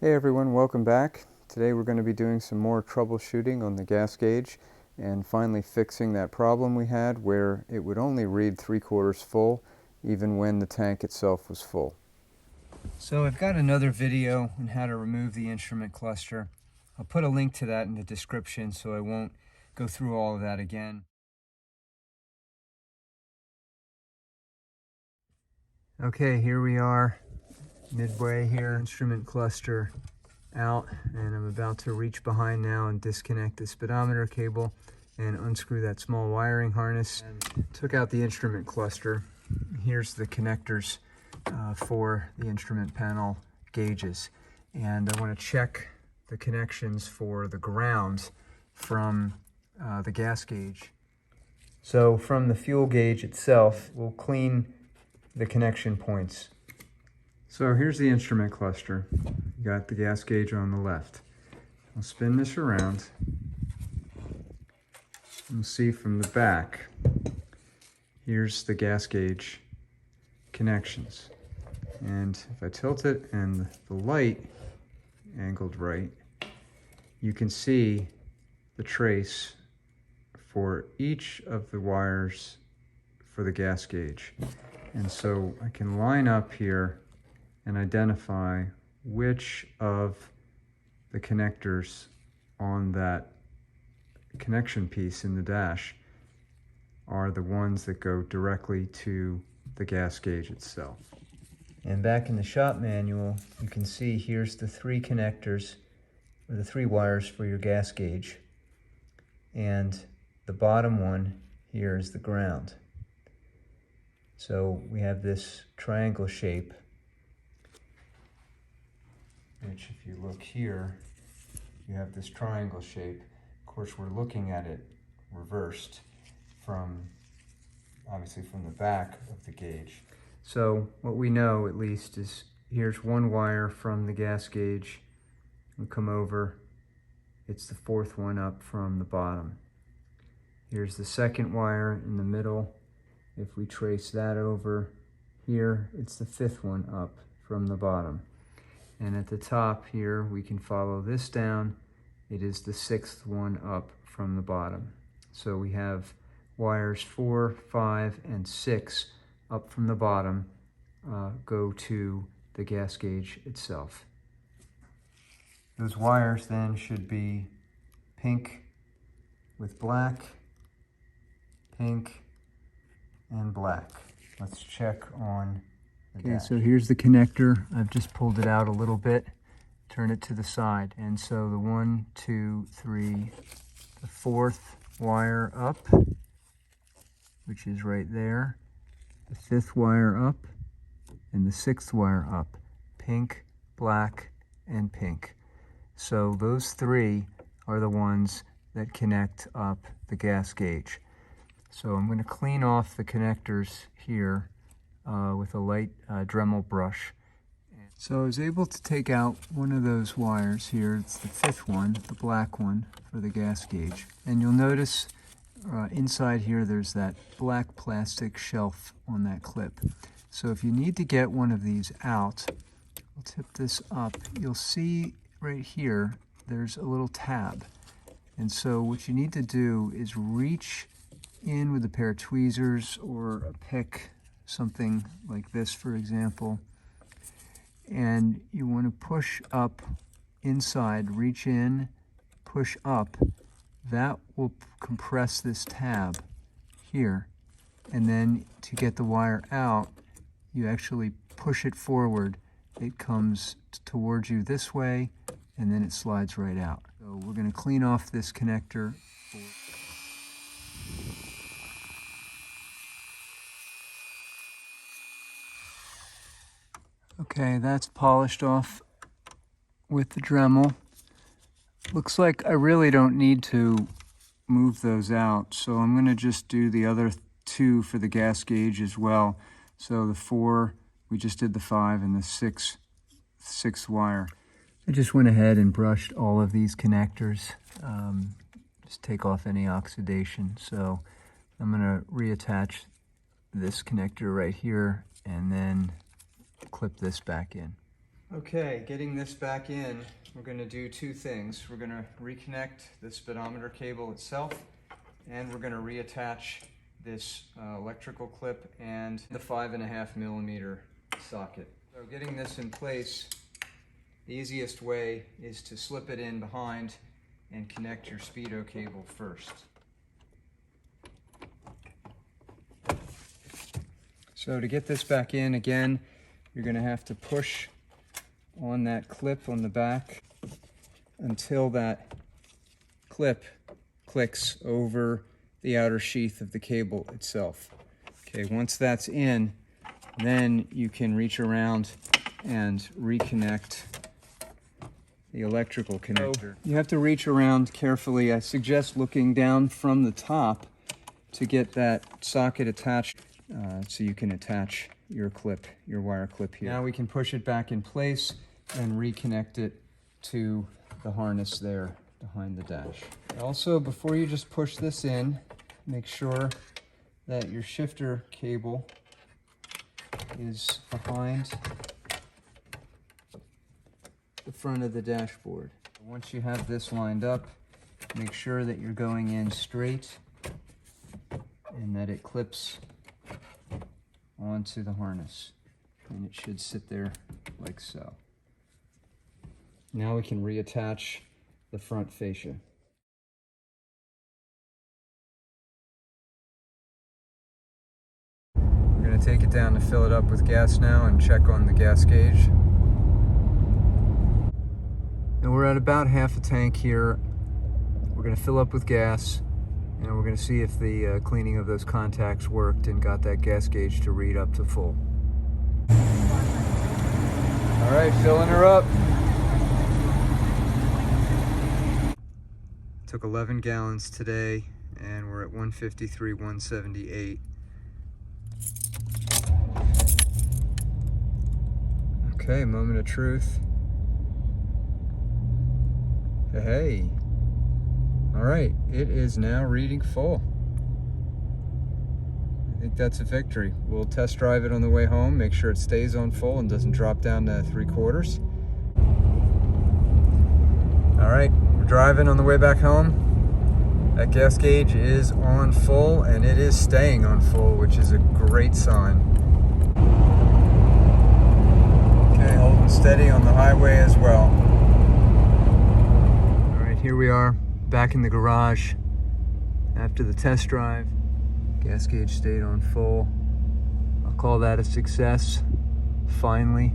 Hey everyone, welcome back. Today we're going to be doing some more troubleshooting on the gas gauge and finally fixing that problem we had where it would only read 3/4 full even when the tank itself was full. So I've got another video on how to remove the instrument cluster. I'll put a link to that in the description so I won't go through all of that again. Okay, here we are midway here, instrument cluster out, and I'm about to reach behind now and disconnect the speedometer cable and unscrew that small wiring harness. And took out the instrument cluster. Here's the connectors for the instrument panel gauges, and I want to check the connections for the ground from the gas gauge. So from the fuel gauge itself, we'll clean the connection points. So here's the instrument cluster. You got the gas gauge on the left. I'll spin this around. You'll see from the back, here's the gas gauge connections. And if I tilt it and the light angled right, you can see the trace for each of the wires for the gas gauge. And so I can line up here and identify which of the connectors on that connection piece in the dash are the ones that go directly to the gas gauge itself. And back in the shop manual, you can see here's the 3 connectors, or the 3 wires for your gas gauge. And the bottom one here is the ground. So we have this triangle shape, which if you look here, you have this triangle shape. Of course, we're looking at it reversed from, obviously from the back of the gauge. So what we know at least is here's one wire from the gas gauge. We'll come over, it's the 4th one up from the bottom. Here's the 2nd wire in the middle. If we trace that over here, it's the 5th one up from the bottom. And at the top here, we can follow this down. It is the 6th one up from the bottom. So we have wires 4, 5, and 6 up from the bottom go to the gas gauge itself. Those wires then should be pink with black, pink, and black. Let's check on the dash. So here's the connector. I've just pulled it out a little bit, turn it to the side. And so the 1, 2, 3, the 4th wire up, which is right there, the 5th wire up, and the 6th wire up, pink, black, and pink. So those 3 are the ones that connect up the gas gauge. So I'm going to clean off the connectors here with a light Dremel brush. So I was able to take out one of those wires here. It's the 5th one, the black one for the gas gauge. And you'll notice inside here there's that black plastic shelf on that clip. So if you need to get one of these out, I'll tip this up. You'll see right here there's a little tab. And so what you need to do is reach in with a pair of tweezers or a pick, something like this for example, and you want to push up inside, reach in, push up. That will compress this tab here, and then to get the wire out, you actually push it forward. It comes towards you this way, and then it slides right out. So we're going to clean off this connector. Okay, that's polished off with the Dremel. Looks like I really don't need to move those out, so I'm going to just do the other 2 for the gas gauge as well. So the 4, we just did the 5, and the 6th wire. I just went ahead and brushed all of these connectors, just take off any oxidation. So I'm going to reattach this connector right here and then clip this back in. Okay, getting this back in, we're going to do two things. We're going to reconnect the speedometer cable itself, and we're going to reattach this electrical clip and the 5.5mm socket. So getting this in place, the easiest way is to slip it in behind and connect your speedo cable first. So to get this back in again, you're going to have to push on that clip on the back until that clip clicks over the outer sheath of the cable itself. Okay, once that's in, then you can reach around and reconnect the electrical connector. You have to reach around carefully. I suggest looking down from the top to get that socket attached so you can attach your clip, your wire clip here. Now we can push it back in place and reconnect it to the harness there behind the dash. Also, before you just push this in, make sure that your shifter cable is behind the front of the dashboard. Once you have this lined up, make sure that you're going in straight and that it clips onto the harness, and it should sit there like so. Now we can reattach the front fascia. We're going to take it down to fill it up with gas now and check on the gas gauge. Now we're at about half a tank here. We're going to fill up with gas, and we're going to see if the cleaning of those contacts worked and got that gas gauge to read up to full. All right, filling her up. Took 11 gallons today, and we're at 153, 178. Okay, moment of truth. Hey. All right, it is now reading full. I think that's a victory. We'll test drive it on the way home, make sure it stays on full and doesn't drop down to 3/4. All right, we're driving on the way back home. That gas gauge is on full, and it is staying on full, which is a great sign. Okay, holding steady on the highway as well. All right, here we are, back in the garage after the test drive. Gas gauge stayed on full. I'll call that a success, finally.